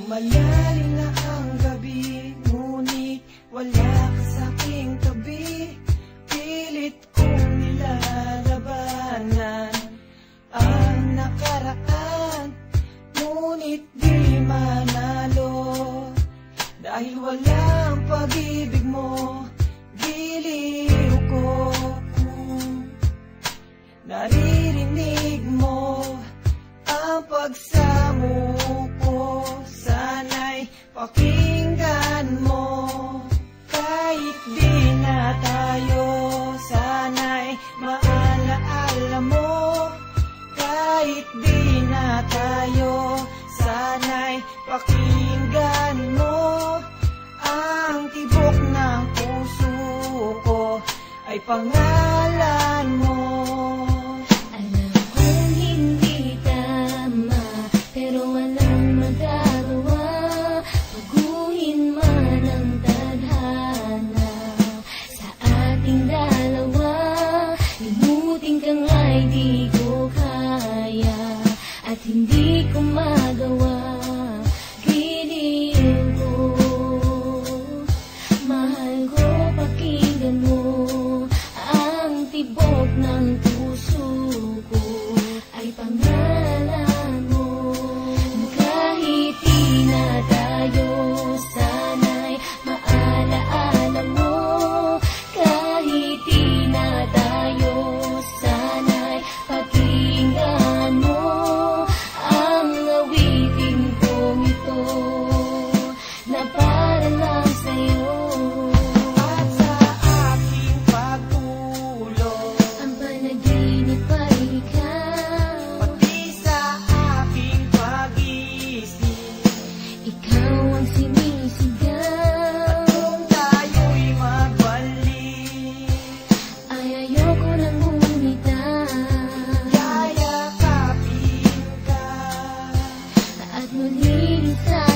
Lumalalim na ang gabi, ngunit wala ka sa aking tabi. Pilit kong nilalabanan ang nakaraan, ngunit di manalo. Dahil walang pag-ibig mo, giliw ko kung naririnig mo ang pagsamo ko. Sana'y pakinggan mo, kahit di na tayo. Sana'y maalaala mo, kahit di na tayo. Sana'y pakinggan mo, ang tibok ng puso ko ay pangalan mo. Alam kong hindi tama, pero walang magagawa. Baguhin man ang tadhana sa ating dalawa. Limutin ka nga'y di ko kaya, at hindi ko magawa. Giliw ko, mahal ko, pakinggan mo ang tibok ng puso ko ay pangalan mo. Kahit di na tayo, sana'y maalaala mo. Kahit di na tayo, sana'y pakinggan mo ang awitin kong ito na para lang sa'yo. At sa aking pagtulog, Ang panaginip ay ikaw, pati sa aking pag-isip, ikaw ang sinisigaw. kung tayo'y magbalik, Ay ayoko nang bumitaw yayakapin ka. at muli sa